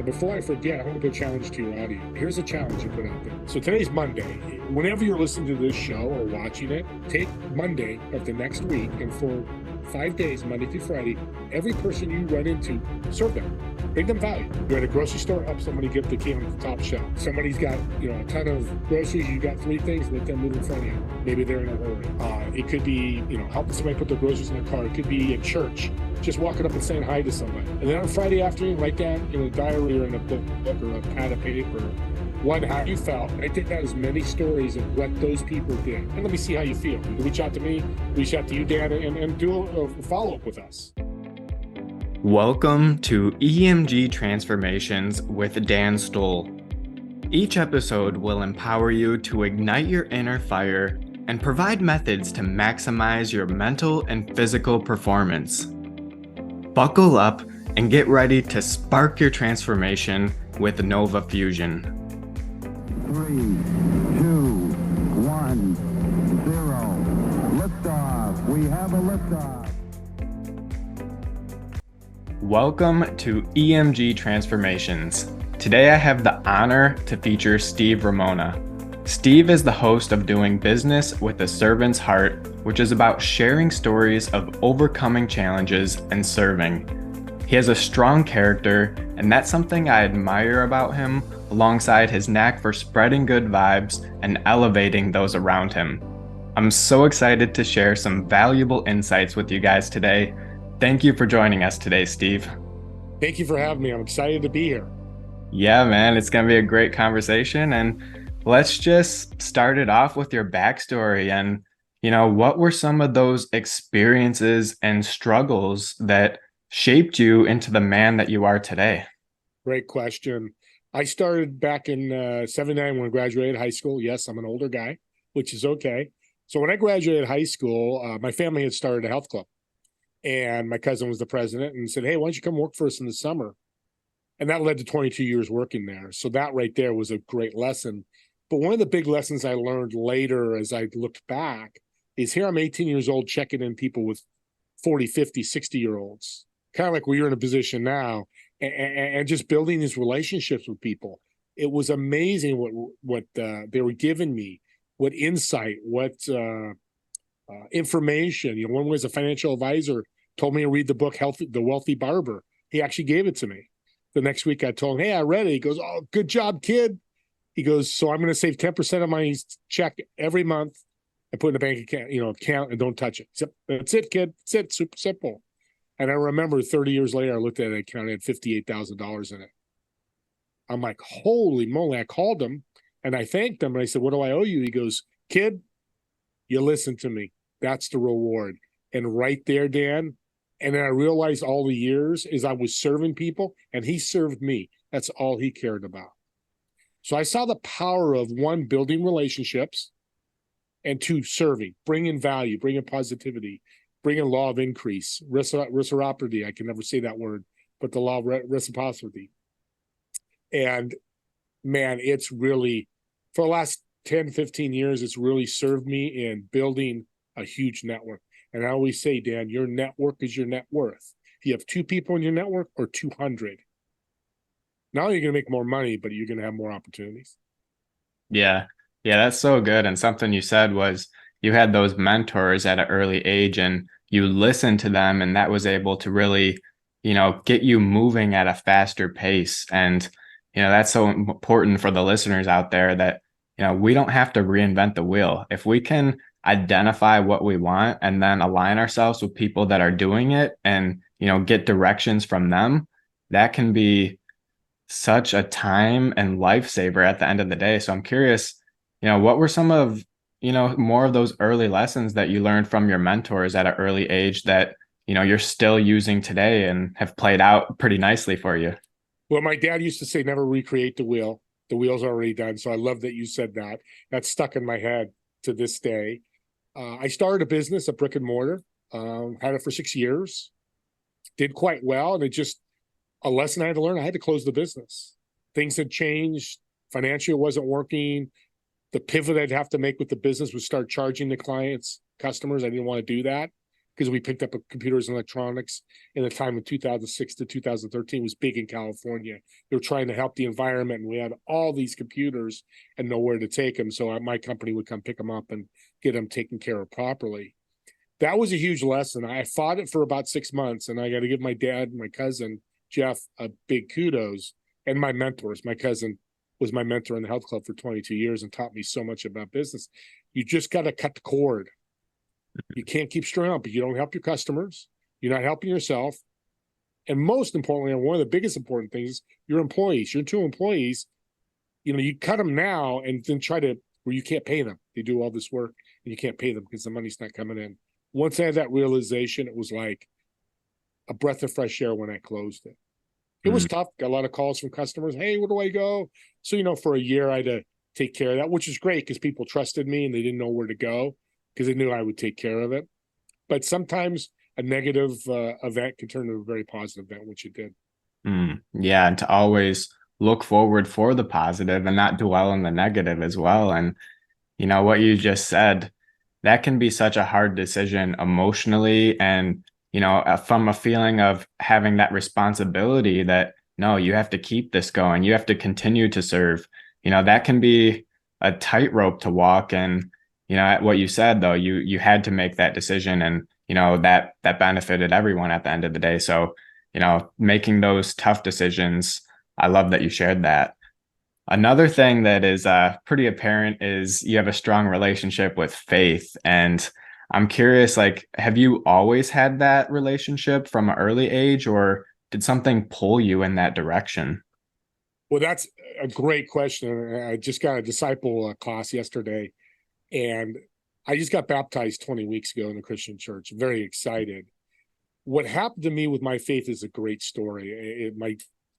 And before I forget, I want to go challenge to your audience. Here's a challenge you put out there. So today's Monday. Whenever you're listening to this show or watching it, take Monday of the next week, and for 5 days, Monday through Friday, every person you run into, serve them. Bring them value. You're at a grocery store, help somebody get the key on the top shelf. Somebody's got, a ton of groceries. You got 3 things, let them move in front of you. Maybe they're in a hurry. It could be, helping somebody put their groceries in their car. It could be at church, just walking up and saying hi to somebody. And then on Friday afternoon, write down in a diary or in a book or a pad of paper, one, how you felt. I take out as many stories of what those people did. And let me see how you feel. You can reach out to me, reach out to you, Dan, and do a follow-up with us. Welcome to EMG Transformations with Dan Stoll. Each episode will empower you to ignite your inner fire and provide methods to maximize your mental and physical performance. Buckle up and get ready to spark your transformation with Nova Fusion. 3, 2, 1, 0. Liftoff. We have a liftoff. Welcome to EMG Transformations. Today I have the honor to feature Steve Ramona. Steve is the host of Doing Business with a Servant's Heart, which is about sharing stories of overcoming challenges and serving. He has a strong character, and that's something I admire about him, alongside his knack for spreading good vibes and elevating those around him. I'm so excited to share some valuable insights with you guys today. Thank you for joining us today, Steve. Thank you for having me. I'm excited to be here. Yeah, man, it's going to be a great conversation. And let's just start it off with your backstory. And, what were some of those experiences and struggles that shaped you into the man that you are today? Great question. I started back in 79 when I graduated high school. Yes, I'm an older guy, which is okay. So when I graduated high school, my family had started a health club. And my cousin was the president and said, hey, why don't you come work for us in the summer? And that led to 22 years working there. So that right there was a great lesson. But one of the big lessons I learned later as I looked back is here I'm 18 years old checking in people with 40, 50, 60-year-olds, kind of like where you're in a position now, and just building these relationships with people. It was amazing what they were giving me, what insight, what information. One was a financial advisor told me to read the book The Wealthy Barber. He actually gave it to me. The next week I told him, hey, I read it. He goes, oh, good job, kid. He goes, so I'm going to save 10% of my check every month and put in a bank account and don't touch it. That's it, kid. That's it. Super simple. And I remember 30 years later, I looked at an account and had $58,000 in it. I'm like, holy moly. I called him and I thanked him. And I said, what do I owe you? He goes, kid, you listen to me. That's the reward. And right there, Dan, and then I realized all the years is I was serving people and he served me. That's all he cared about. So I saw the power of, 1, building relationships, and 2, serving, bringing value, bringing positivity, bringing law of increase, reciprocity. I can never say that word, but the law of reciprocity. And man, it's really, for the last 10, 15 years, it's really served me in building a huge network. And I always say, Dan, your network is your net worth. If you have 2 people in your network or 200, not only are you going to make more money, but you're going to have more opportunities. Yeah, that's so good. And something you said was you had those mentors at an early age and you listened to them, and that was able to really, get you moving at a faster pace. And, that's so important for the listeners out there that, we don't have to reinvent the wheel. If we can identify what we want and then align ourselves with people that are doing it and, get directions from them, that can be such a time and lifesaver at the end of the day. So I'm curious, what were some of, more of those early lessons that you learned from your mentors at an early age that, you're still using today and have played out pretty nicely for you? Well, my dad used to say, never recreate the wheel. The wheel's already done. So I love that you said that. That's stuck in my head to this day. I started a business, a brick and mortar, had it for 6 years, did quite well. And it just, a lesson I had to learn, I had to close the business. Things had changed. Financially, it wasn't working. The pivot I'd have to make with the business was start charging the customers. I didn't want to do that. because we picked up computers and electronics in the time of 2006 to 2013 was big in California. They were trying to help the environment, and we had all these computers and nowhere to take them. So my company would come pick them up and get them taken care of properly. That was a huge lesson. I fought it for about 6 months, and I got to give my dad and my cousin, Jeff, a big kudos, and my mentors. My cousin was my mentor in the health club for 22 years and taught me so much about business. You just got to cut the cord. You can't keep stirring up, but you don't help your customers. You're not helping yourself. And most importantly, and one of the biggest important things, your employees, your 2 employees, you cut them now and then try to, where you can't pay them. They do all this work and you can't pay them because the money's not coming in. Once I had that realization, it was like a breath of fresh air when I closed it. It was tough. Got a lot of calls from customers. Hey, where do I go? So, for a year, I had to take care of that, which is great because people trusted me and they didn't know where to go because they knew I would take care of it. But sometimes a negative event can turn into a very positive event, which it did. Yeah. And to always look forward for the positive and not dwell on the negative as well. And, what you just said, that can be such a hard decision emotionally and, from a feeling of having that responsibility that, no, you have to keep this going. You have to continue to serve. That can be a tightrope to walk. And, at what you said, though, you had to make that decision and, that benefited everyone at the end of the day. So, making those tough decisions, I love that you shared that. Another thing that is pretty apparent is you have a strong relationship with faith. And I'm curious, have you always had that relationship from an early age, or did something pull you in that direction? Well, that's a great question. I just got a disciple class yesterday, and I just got baptized 20 weeks ago in the Christian church. Very excited. What happened to me with my faith is a great story.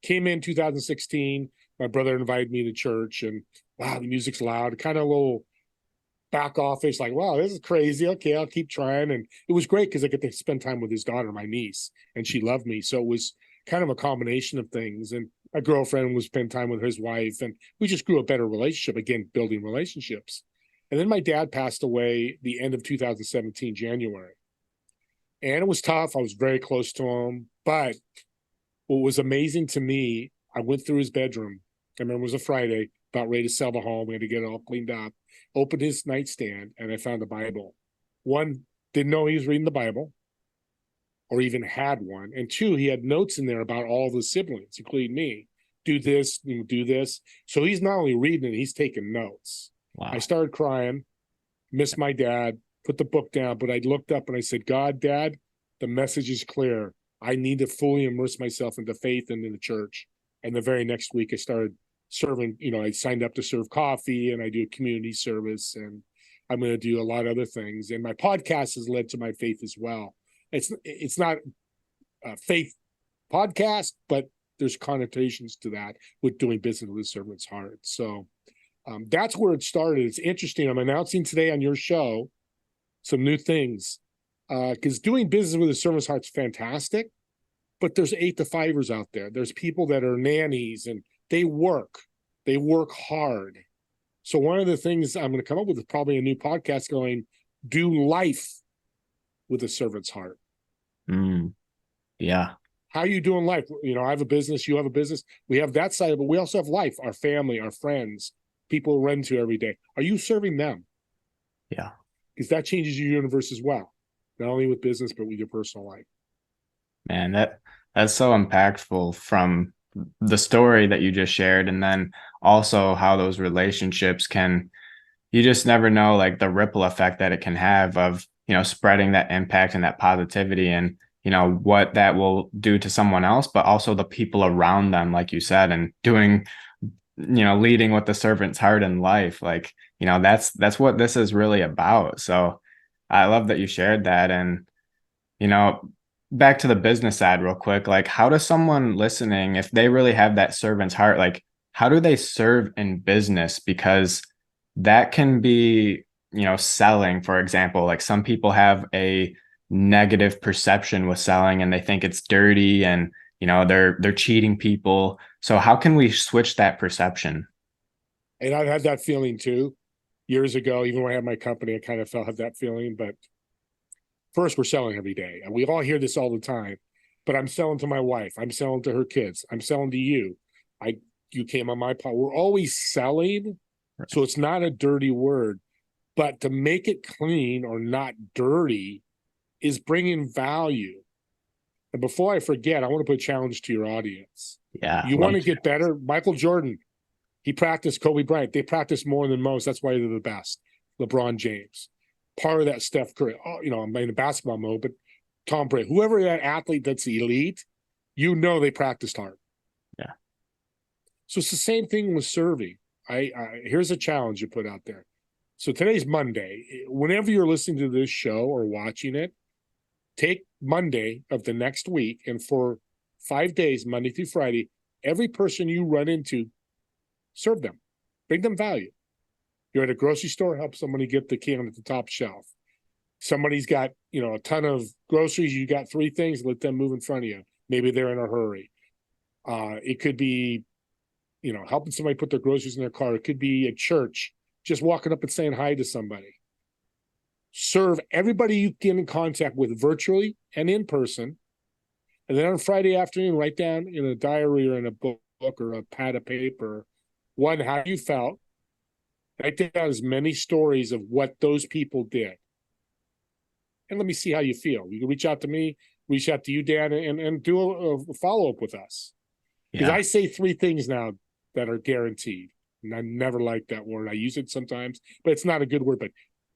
Came in 2016. My brother invited me to church, and wow, the music's loud, kind of a little back office, like, wow, this is crazy. Okay, I'll keep trying. And it was great because I get to spend time with his daughter, my niece, and she loved me. So it was kind of a combination of things. And my girlfriend was spending time with his wife, and we just grew a better relationship, again, building relationships. And then my dad passed away the end of 2017, January. And it was tough. I was very close to him. But what was amazing to me, I went through his bedroom. I remember it was a Friday, about ready to sell the home. We had to get it all cleaned up. Opened his nightstand, and I found a Bible. One, didn't know he was reading the Bible or even had one. And 2, he had notes in there about all the siblings, including me. Do this, do this. So he's not only reading it, he's taking notes. Wow. I started crying, missed my dad, put the book down, but I looked up and I said, God, Dad, the message is clear. I need to fully immerse myself into faith and in the church. And the very next week I started serving, I signed up to serve coffee, and I do a community service, and I'm going to do a lot of other things. And my podcast has led to my faith as well. It's not a faith podcast, but there's connotations to that with doing business with a servant's heart. So that's where it started. It's interesting. I'm announcing today on your show some new things because doing business with a servant's heart is fantastic, but there's 8-to-5ers out there. There's people that are nannies, and they work hard. So one of the things I'm going to come up with is probably a new podcast going, do life with a servant's heart. Yeah. How are you doing life? I have a business, you have a business. We have that side of it, but we also have life, our family, our friends, people we run to every day. Are you serving them? Yeah. Because that changes your universe as well, not only with business, but with your personal life. Man, that's so impactful from the story that you just shared, and then also how those relationships you just never know, the ripple effect that it can have of, spreading that impact and that positivity, and, what that will do to someone else, but also the people around them, like you said, and doing, leading with the servant's heart in life. That's what this is really about. So I love that you shared that. And, back to the business side real quick, how does someone listening, if they really have that servant's heart, how do they serve in business? Because that can be, selling, for example. Some people have a negative perception with selling, and they think it's dirty, and, they're cheating people. So how can we switch that perception? And I've had that feeling too. Years ago, even when I had my company, I kind of had that feeling, but First, we're selling every day. And we all hear this all the time. But I'm selling to my wife. I'm selling to her kids. I'm selling to you. You came on my pod. We're always selling. Right. So it's not a dirty word. But to make it clean or not dirty is bringing value. And before I forget, I want to put a challenge to your audience. Yeah. You want to get better? Michael Jordan, he practiced Kobe Bryant. They practice more than most. That's why they're the best. LeBron James. Part of that Steph Curry. Oh, I'm in a basketball mode, but Tom Brady, whoever that athlete that's elite, they practiced hard. Yeah. So it's the same thing with serving. Here's a challenge you put out there. So today's Monday. Whenever you're listening to this show or watching it, take Monday of the next week, and for 5 days, Monday through Friday, every person you run into, serve them. Bring them value. You're at a grocery store, help somebody get the can at the top shelf. Somebody's got, a ton of groceries. You got 3 things, let them move in front of you. Maybe they're in a hurry. It could be, helping somebody put their groceries in their car. It could be at church, just walking up and saying hi to somebody. Serve everybody you get in contact with virtually and in person. And then on Friday afternoon, write down in a diary or in a book or a pad of paper, one, how you felt. Write down as many stories of what those people did. And let me see how you feel. You can reach out to me, reach out to you, Dan, and do a follow-up with us. Because I say 3 things now that are guaranteed. And I never like that word. I use it sometimes, but it's not a good word. But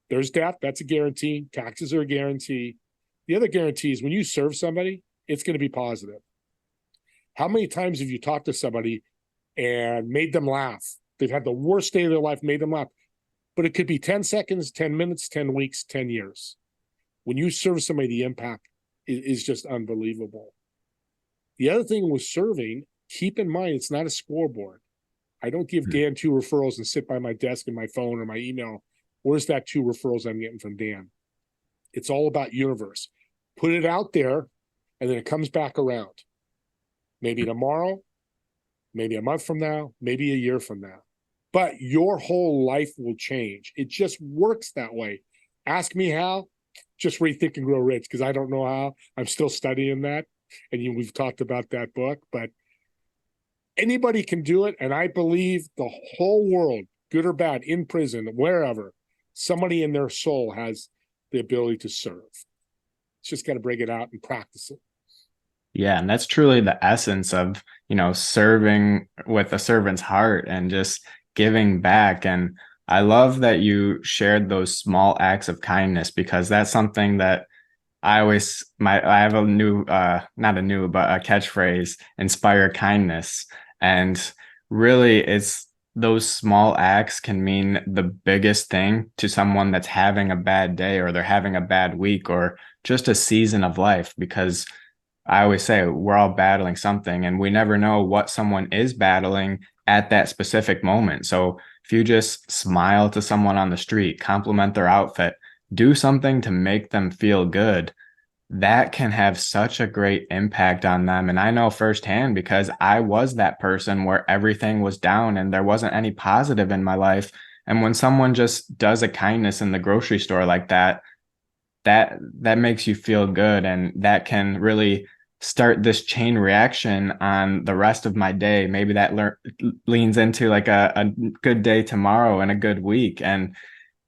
there's death. That's a guarantee. Taxes are a guarantee. The other guarantee is when you serve somebody, it's going to be positive. How many times have you talked to somebody and made them laugh? They've had the worst day of their life, made them laugh. But it could be 10 seconds, 10 minutes, 10 weeks, 10 years. When you serve somebody, the impact is just unbelievable. The other thing with serving, keep in mind, it's not a scoreboard. I don't give Dan 2 referrals and sit by my desk and my phone or my email. Where's that 2 referrals I'm getting from Dan? It's all about universe. Put it out there, and then it comes back around. Maybe tomorrow, maybe a month from now, maybe a year from now. But your whole life will change. It just works that way. Ask me how. Just read Think and Grow Rich, because I don't know how. I'm still studying that. And we've talked about that book. But anybody can do it. And I believe the whole world, good or bad, in prison, wherever, somebody in their soul has the ability to serve. It's just got to bring it out and practice it. Yeah, and that's truly the essence of, serving with a servant's heart and just giving back. And I love that you shared those small acts of kindness, because that's something that I have a new, not a new, but a catchphrase, inspire kindness. And really it's those small acts can mean the biggest thing to someone that's having a bad day, or they're having a bad week, or just a season of life, because I always say we're all battling something, and we never know what someone is battling at that specific moment. So if you just smile to someone on the street, compliment their outfit, do something to make them feel good, that can have such a great impact on them. And I know firsthand, because I was that person where everything was down and there wasn't any positive in my life. And when someone just does a kindness in the grocery store like that, that makes you feel good, and that can really start this chain reaction on the rest of my day. Maybe that leans into like a good day tomorrow and a good week. And,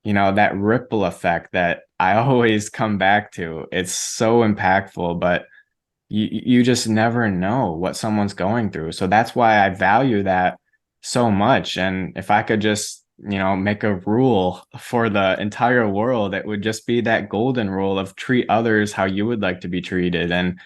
that ripple effect that I always come back to, it's so impactful, but you just never know what someone's going through. So that's why I value that so much. And if I could just, make a rule for the entire world, it would just be that golden rule of treat others how you would like to be treated, and,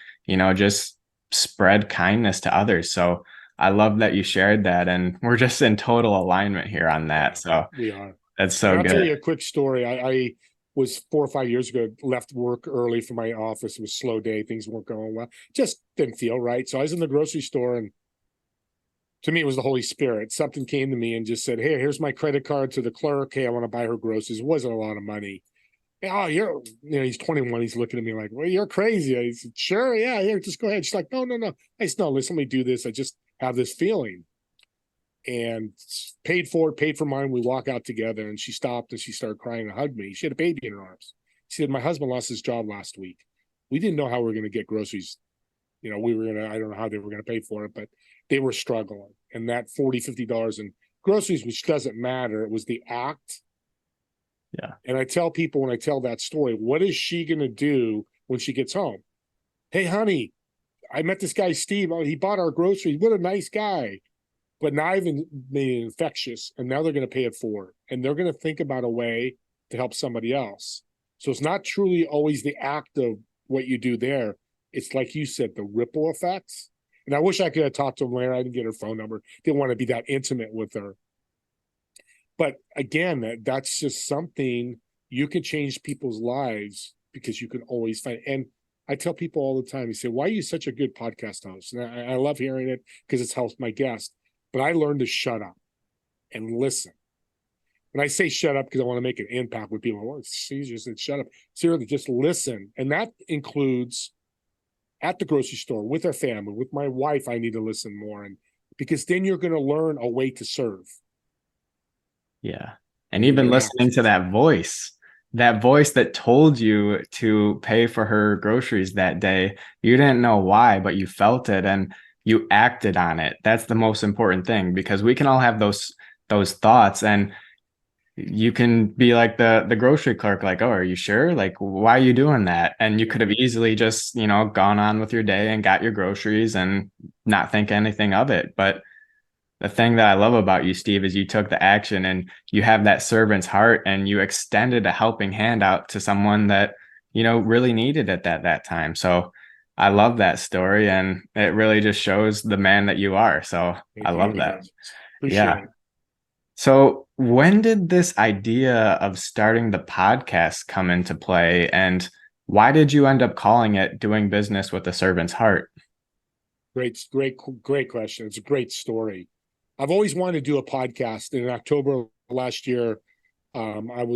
just spread kindness to others. So I love that you shared that, and we're just in total alignment here on that. So we are. That's so and I'll good. tell you a quick story. I was 4 or 5 years ago, left work early from my office. It was a slow day. Things weren't going well. Just didn't feel right. So I was in the grocery store, and to me, it was the Holy Spirit. Something came to me and just said, hey, here's my credit card to the clerk. Hey, I want to buy her groceries. It wasn't a lot of money. Oh, he's 21. He's looking at me like, well, you're crazy. I said, sure. Yeah, here, just go ahead. She's like, no. I said, no, listen, let me do this. I just have this feeling. And paid for mine. We walk out together, and she stopped and she started crying and hugged me. She had a baby in her arms. She said, my husband lost his job last week. We didn't know how we were going to get groceries. I don't know how they were going to pay for it, but they were struggling. And that $40-50 in groceries, which doesn't matter, it was the act. Yeah. And I tell people when I tell that story, what is she going to do when she gets home? Hey, honey, I met this guy, Steve. Oh, he bought our groceries. What a nice guy. But now I've made it infectious, and now they're going to pay it forward. And they're going to think about a way to help somebody else. So it's not truly always the act of what you do there. It's like you said, the ripple effects. And I wish I could have talked to Larry. I didn't get her phone number. Didn't want to be that intimate with her. But again, that's just something you can change people's lives because you can always find. And I tell people all the time, they say, why are you such a good podcast host? And I love hearing it because it's helped my guests. But I learned to shut up and listen. And I say shut up because I want to make an impact with people. Oh, she just said shut up. Seriously, just listen. And that includes at the grocery store, with our family, with my wife, I need to listen more. And because then you're going to learn a way to serve. Yeah. And even listening to that voice that told you to pay for her groceries that day, you didn't know why, but you felt it and you acted on it. That's the most important thing, because we can all have those thoughts, and you can be like the grocery clerk, like, oh, are you sure? Like, why are you doing that? And you could have easily just, gone on with your day and got your groceries and not think anything of it. But the thing that I love about you, Steve, is you took the action and you have that servant's heart, and you extended a helping hand out to someone that, really needed it at that time. So I love that story, and it really just shows the man that you are. So I love that. Appreciate it. So when did this idea of starting the podcast come into play, and why did you end up calling it Doing Business with a Servant's Heart? Great question. It's a great story. I've always wanted to do a podcast. In October last year, I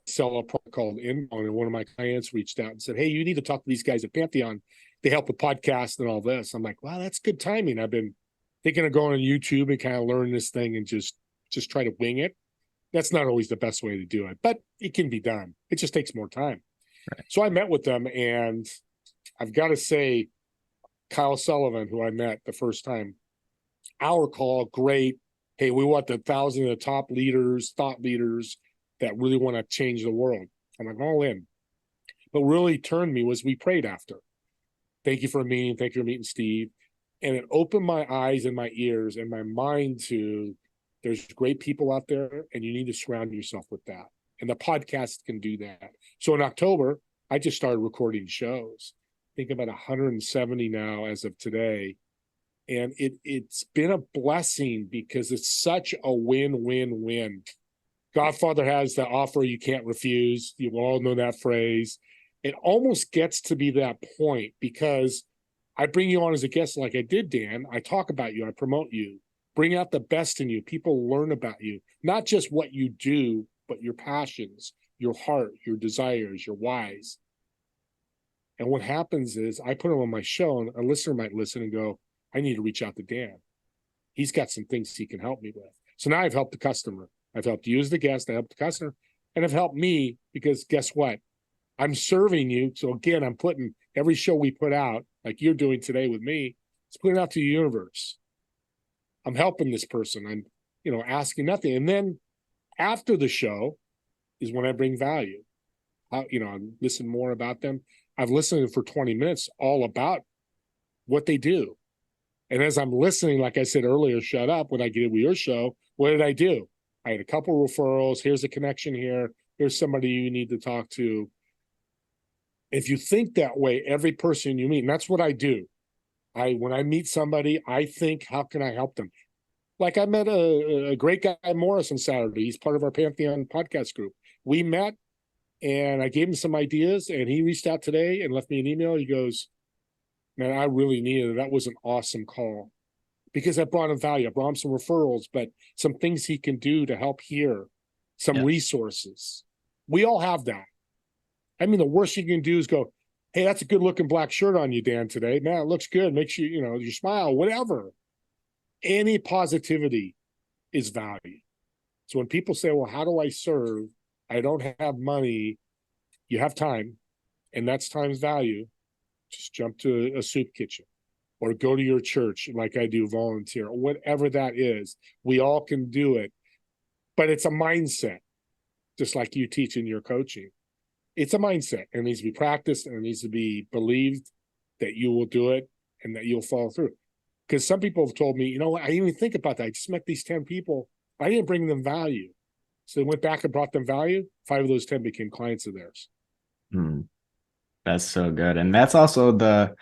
sell a product called Inbound, and one of my clients reached out and said, hey, you need to talk to these guys at Pantheon. They help with podcast and all this. I'm like, wow, that's good timing. I've been thinking of going on YouTube and kind of learn this thing and just try to wing it. That's not always the best way to do it, but it can be done. It just takes more time. Right. So I met with them, and I've got to say, Kyle Sullivan, who I met the first time, our call, great. Hey, we want the 1,000 of the top leaders, thought leaders that really want to change the world. I'm like, all in. But really turned me was we prayed after. Thank you for meeting. Thank you for meeting Steve. And it opened my eyes and my ears and my mind to, there's great people out there, and you need to surround yourself with that. And the podcast can do that. So in October, I just started recording shows. I think about 170 now as of today. And it's been a blessing because it's such a win-win-win. Godfather has the offer you can't refuse. You all know that phrase. It almost gets to be that point because I bring you on as a guest like I did, Dan. I talk about you. I promote you. Bring out the best in you. People learn about you, not just what you do, but your passions, your heart, your desires, your whys. And what happens is I put them on my show, and a listener might listen and go, I need to reach out to Dan. He's got some things he can help me with. So now I've helped the customer. I've helped you as the guest. I helped the customer, and have helped me because guess what? I'm serving you. So again, I'm putting every show we put out, like you're doing today with me, it's putting it out to the universe. I'm helping this person. I'm, asking nothing. And then after the show is when I bring value. I listen more about them. I've listened for 20 minutes all about what they do. And as I'm listening, like I said earlier, shut up, when I get with your show, what did I do? I had a couple referrals. Here's a connection here. Here's somebody you need to talk to. If you think that way, every person you meet, and that's what I do. When I meet somebody, I think, how can I help them? Like I met a great guy, Morris, on Saturday. He's part of our Pantheon podcast group. We met, and I gave him some ideas, and he reached out today and left me an email. He goes, man, I really needed it. That was an awesome call because I brought him value. I brought him some referrals, but some things he can do to help here, some resources. We all have that. I mean, the worst you can do is go, hey, that's a good looking black shirt on you, Dan, today. Man, it looks good. Makes you, you smile, whatever. Any positivity is value. So when people say, well, how do I serve? I don't have money. you have time, and that's time's value. Just jump to a soup kitchen or go to your church like I do, volunteer, or whatever that is. We all can do it, but it's a mindset, just like you teach in your coaching. It's a mindset. It needs to be practiced, and it needs to be believed that you will do it and that you'll follow through. Because some people have told me, you know, I didn't even think about that. I just met these 10 people. I didn't bring them value. So they went back and brought them value. 5 of those 10 became clients of theirs. That's so good. And that's also the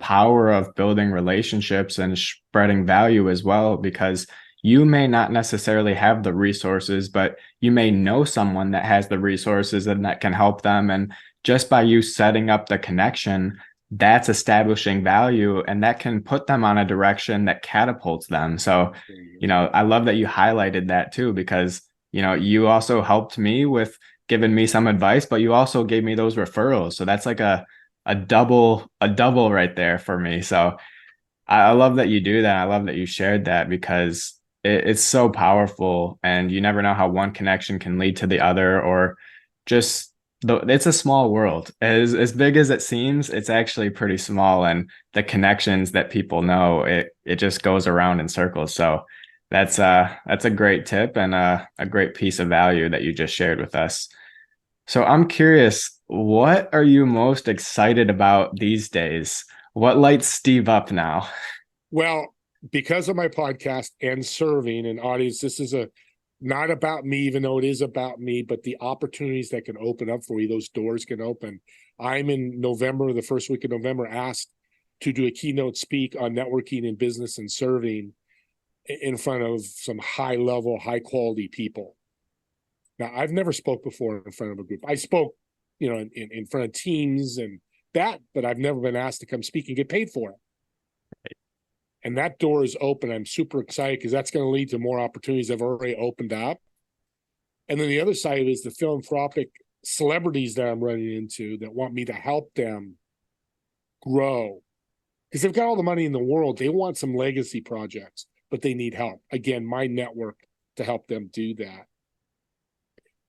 power of building relationships and spreading value as well, because you may not necessarily have the resources, but you may know someone that has the resources and that can help them. And just by you setting up the connection, that's establishing value, and that can put them on a direction that catapults them. So, I love that you highlighted that too, because, you also helped me with giving me some advice, but you also gave me those referrals. So that's like a double right there for me. So I love that you do that. I love that you shared that, because it's so powerful, and you never know how one connection can lead to the other, or just it's a small world. As big as it seems, it's actually pretty small, and the connections that people know, it just goes around in circles. So that's a great tip and a great piece of value that you just shared with us. So I'm curious, what are you most excited about these days? What lights Steve up now? Well, because of my podcast and serving an audience, this is not about me, even though it is about me, but the opportunities that can open up for you, those doors can open. I'm in November, the first week of November, asked to do a keynote speak on networking in business and serving in front of some high level, high quality people. Now, I've never spoke before in front of a group. I spoke, in front of teams and that, but I've never been asked to come speak and get paid for it. Right. And that door is open. I'm super excited, because that's going to lead to more opportunities that have already opened up. And then the other side is the philanthropic celebrities that I'm running into that want me to help them grow. Because they've got all the money in the world. They want some legacy projects, but they need help. Again, my network to help them do that.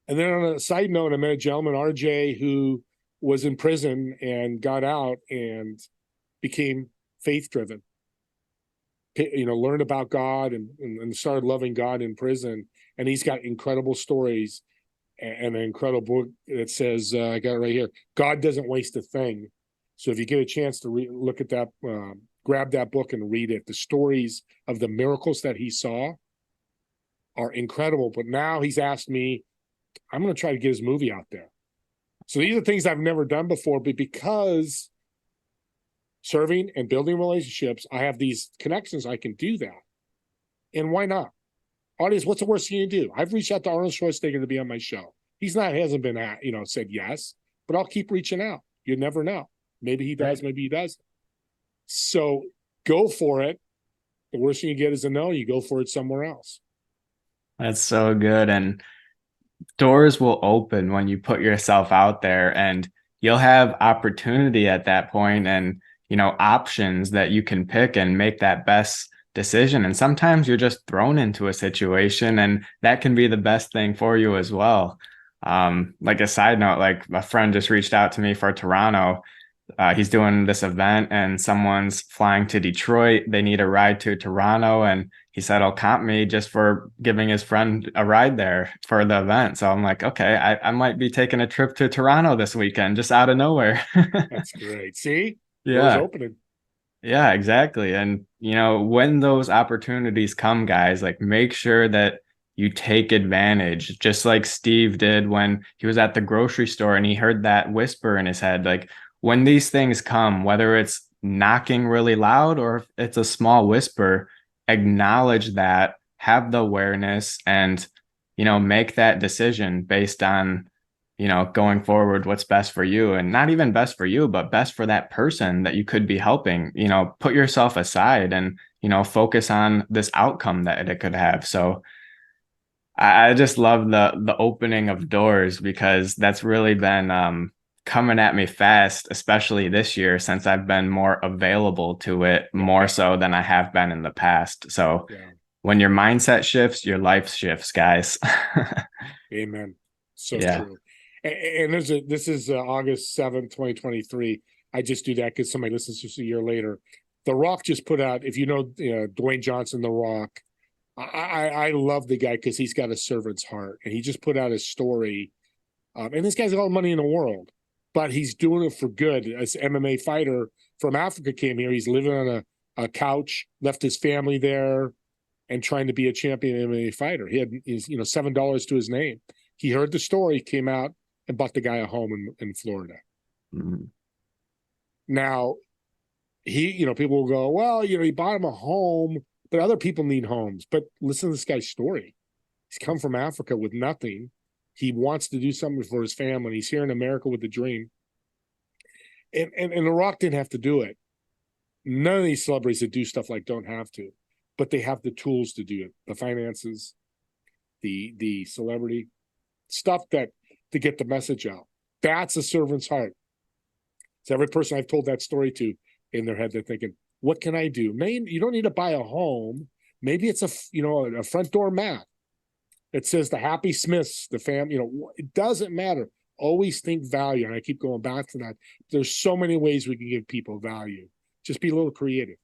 And then on a side note, I met a gentleman, RJ, who was in prison and got out and became faith-driven. Learned about God and started loving God in prison. And he's got incredible stories and an incredible book that says, I got it right here, God doesn't waste a thing. So if you get a chance to look at that, grab that book and read it. The stories of the miracles that he saw are incredible. But now he's asked me, I'm going to try to get his movie out there. So these are things I've never done before, but because serving and building relationships, I have these connections, I can do that. And why not? Audience, what's the worst thing you can do? I've reached out to Arnold Schwarzenegger to be on my show. Hasn't been, said yes, but I'll keep reaching out. You never know. Maybe he does, maybe he doesn't. So go for it. The worst thing you get is a no. You go for it somewhere else. That's so good. And doors will open when you put yourself out there, and you'll have opportunity at that point, and options that you can pick and make that best decision. And sometimes you're just thrown into a situation, and that can be the best thing for you as well. Like a side note, like a friend just reached out to me for Toronto. He's doing this event, and someone's flying to Detroit. They need a ride to Toronto, and he said, "I'll comp me just for giving his friend a ride there for the event." So I'm like, okay, I might be taking a trip to Toronto this weekend, just out of nowhere. That's great. See? Yeah. Doors opening. Yeah, exactly. And, when those opportunities come, guys, like, make sure that you take advantage, just like Steve did when he was at the grocery store and he heard that whisper in his head. Like, when these things come, whether it's knocking really loud or if it's a small whisper, acknowledge that, have the awareness, and, make that decision based on, going forward, what's best for you, and not even best for you, but best for that person that you could be helping. Put yourself aside and, focus on this outcome that it could have. So I just love the opening of doors, because that's really been coming at me fast, especially this year, since I've been more available to it, more so than I have been in the past. So when your mindset shifts, your life shifts, guys. Amen. So true. And this is August 7th, 2023. I just do that because somebody listens just a year later. The Rock just put out, if you know Dwayne Johnson, The Rock, I love the guy because he's got a servant's heart, and he just put out his story. And this guy's got all the money in the world, but he's doing it for good. As MMA fighter from Africa came here, he's living on a couch, left his family there, and trying to be a champion MMA fighter. He had his $7 to his name. He heard the story, came out and bought the guy a home in Florida. Mm-hmm. Now, people will go, well, he bought him a home, but other people need homes. But listen to this guy's story. He's come from Africa with nothing. He wants to do something for his family. He's here in America with a dream. And The Rock didn't have to do it. None of these celebrities that do stuff like don't have to, but they have the tools to do it. The finances, the celebrity, stuff to get the message out. That's a servant's heart. So every person I've told that story to, in their head, they're thinking, what can I do? Maybe you don't need to buy a home. Maybe it's a front door mat. It says the Happy Smiths, the family, it doesn't matter. Always think value. And I keep going back to that. There's so many ways we can give people value. Just be a little creative.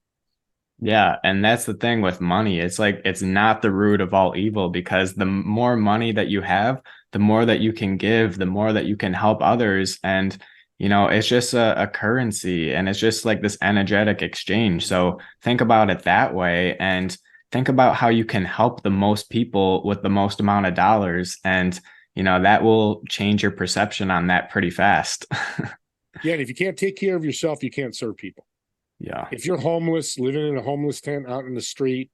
Yeah. And that's the thing with money. It's like, it's not the root of all evil, because the more money that you have, the more that you can give, the more that you can help others. And, it's just a currency, and it's just like this energetic exchange. So think about it that way, and think about how you can help the most people with the most amount of dollars. And, that will change your perception on that pretty fast. Yeah. And if you can't take care of yourself, you can't serve people. Yeah. If you're homeless, living in a homeless tent out in the street,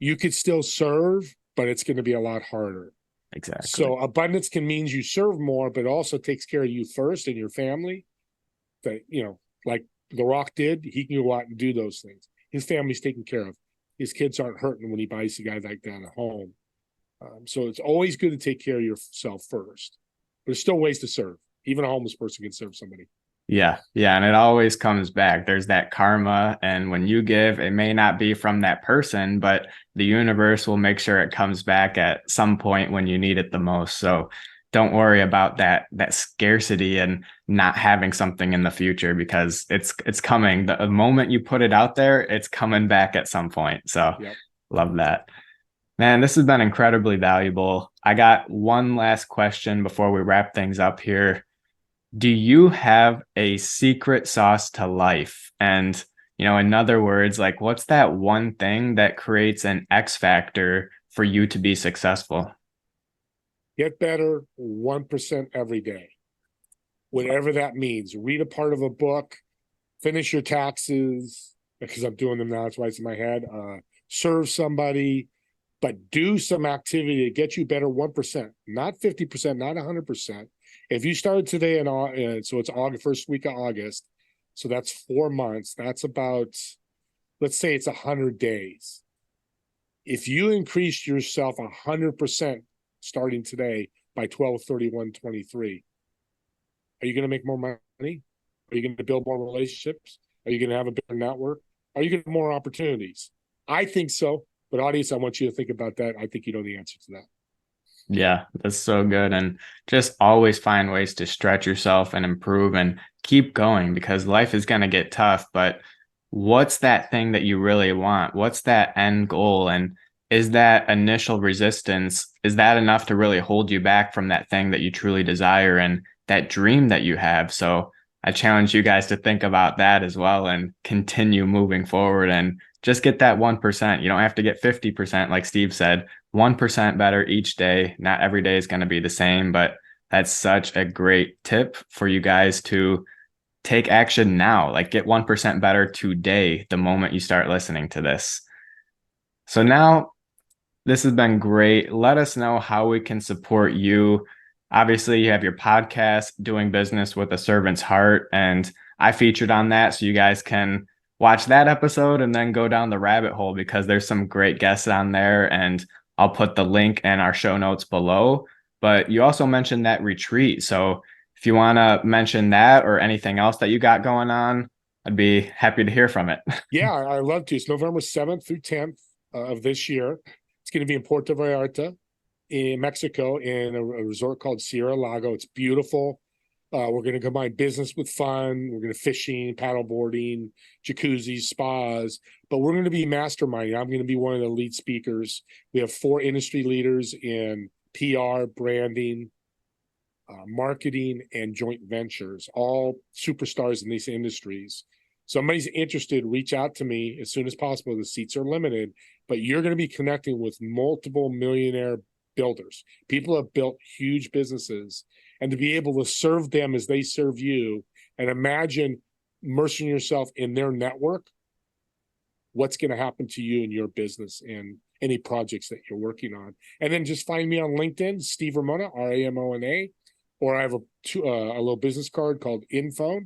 you could still serve, but it's going to be a lot harder. Exactly. So abundance can mean you serve more, but also takes care of you first and your family. That, like The Rock did, he can go out and do those things. His family's taken care of. His kids aren't hurting when he buys a guy like that at home. So it's always good to take care of yourself first. But there's still ways to serve. Even a homeless person can serve somebody. Yeah. Yeah. And it always comes back. There's that karma. And when you give, it may not be from that person, but the universe will make sure it comes back at some point when you need it the most. So don't worry about that scarcity and not having something in the future, because it's coming. The moment you put it out there, it's coming back at some point. So yep. Love that. Man, this has been incredibly valuable. I got one last question before we wrap things up here. Do you have a secret sauce to life? And, in other words, like, what's that one thing that creates an X factor for you to be successful? Get better 1% every day. Whatever that means. Read a part of a book, finish your taxes, because I'm doing them now, that's why it's in my head. Serve somebody, but do some activity to get you better 1%, not 50%, not 100%. If you started today, so it's August, first week of August, so that's 4 months. That's about, let's say it's 100 days. If you increase yourself 100% starting today by 12/31/23, are you going to make more money? Are you going to build more relationships? Are you going to have a better network? Are you going to have more opportunities? I think so. But audience, I want you to think about that. I think you know the answer to that. Yeah, that's so good. And just always find ways to stretch yourself and improve and keep going, because life is going to get tough. But what's that thing that you really want? What's that end goal? And is that initial resistance, is that enough to really hold you back from that thing that you truly desire and that dream that you have? So I challenge you guys to think about that as well and continue moving forward and just get that 1%. You don't have to get 50%, like Steve said. 1% better each day. Not every day is going to be the same, but that's such a great tip for you guys to take action now. Like, get 1% better today, the moment you start listening to this. So now, this has been great. Let us know how we can support you. Obviously, you have your podcast, Doing Business with a Servant's Heart, and I featured on that, so you guys can watch that episode and then go down the rabbit hole, because there's some great guests on there, and I'll put the link in our show notes below. But you also mentioned that retreat. So if you want to mention that or anything else that you got going on, I'd be happy to hear from it. Yeah, I'd love to. It's November 7th through 10th of this year. It's going to be in Puerto Vallarta. in Mexico in a resort called Sierra Lago. It's beautiful. We're going to combine business with fun. We're going to fishing, paddle boarding, jacuzzis, spas, but we're going to be masterminding. I'm going to be one of the lead speakers. We have 4 industry leaders in PR, branding, marketing, and joint ventures, all superstars in these industries. Somebody's interested, reach out to me as soon as possible. The seats are limited, but you're going to be connecting with multiple millionaire builders. People have built huge businesses, and to be able to serve them as they serve you, and imagine immersing yourself in their network, what's going to happen to you in your business and any projects that you're working on. And then just find me on LinkedIn, Steve Ramona, Ramona, or I have a little business card called info,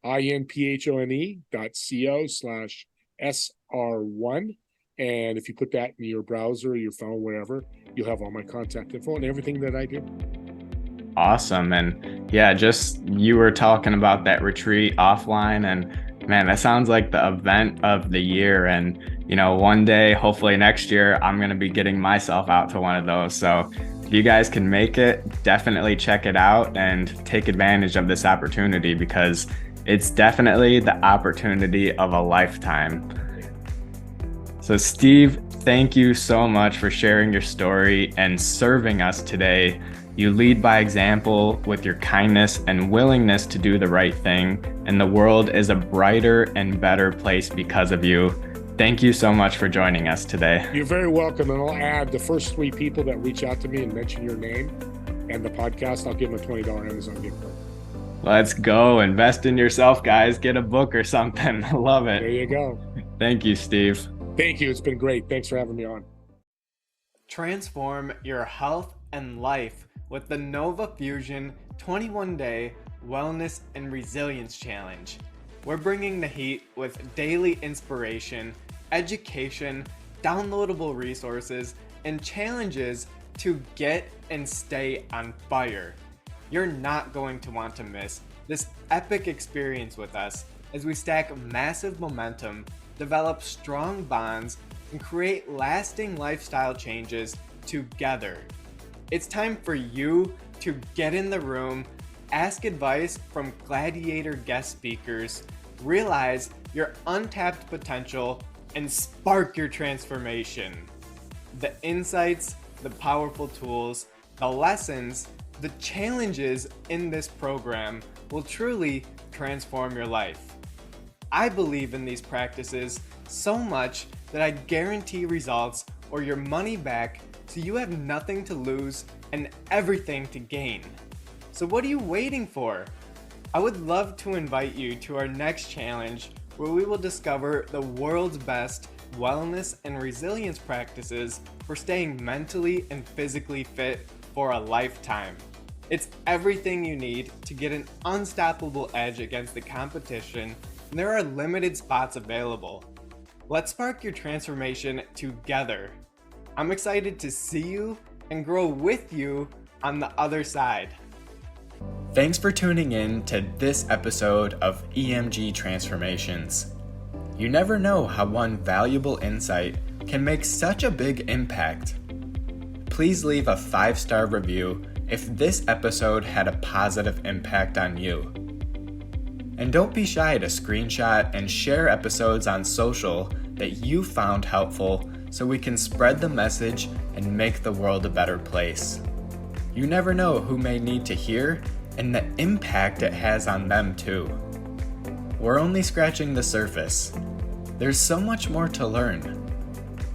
infone.co/SR1. And if you put that in your browser, your phone, wherever, you'll have all my contact info and everything that I do. Awesome. And yeah, just you were talking about that retreat offline, and man, that sounds like the event of the year. And, one day, hopefully next year, I'm going to be getting myself out to one of those. So if you guys can make it, definitely check it out and take advantage of this opportunity, because it's definitely the opportunity of a lifetime. So Steve, thank you so much for sharing your story and serving us today. You lead by example with your kindness and willingness to do the right thing, and the world is a brighter and better place because of you. Thank you so much for joining us today. You're very welcome, and I'll add the first 3 people that reach out to me and mention your name and the podcast, I'll give them a $20 Amazon gift card. Let's go. Invest in yourself, guys. Get a book or something. I love it. There you go. Thank you, Steve. Thank you. It's been great. Thanks for having me on. Transform your health and life with the Nova Fusion 21-day Wellness and Resilience Challenge. We're bringing the heat with daily inspiration, education, downloadable resources, and challenges to get and stay on fire. You're not going to want to miss this epic experience with us as we stack massive momentum, develop strong bonds, and create lasting lifestyle changes together. It's time for you to get in the room, ask advice from gladiator guest speakers, realize your untapped potential, and spark your transformation. The insights, the powerful tools, the lessons, the challenges in this program will truly transform your life. I believe in these practices so much that I guarantee results or your money back, so you have nothing to lose and everything to gain. So what are you waiting for? I would love to invite you to our next challenge, where we will discover the world's best wellness and resilience practices for staying mentally and physically fit for a lifetime. It's everything you need to get an unstoppable edge against the competition, and there are limited spots available. Let's spark your transformation together. I'm excited to see you and grow with you on the other side. Thanks for tuning in to this episode of EMG Transformations. You never know how one valuable insight can make such a big impact. Please leave a 5-star review if this episode had a positive impact on you. And don't be shy to screenshot and share episodes on social that you found helpful, so we can spread the message and make the world a better place. You never know who may need to hear and the impact it has on them too. We're only scratching the surface. There's so much more to learn.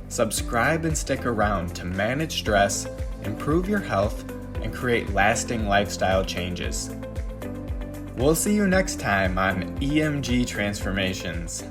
Subscribe and stick around to manage stress, improve your health, and create lasting lifestyle changes. We'll see you next time on EMG Transformations.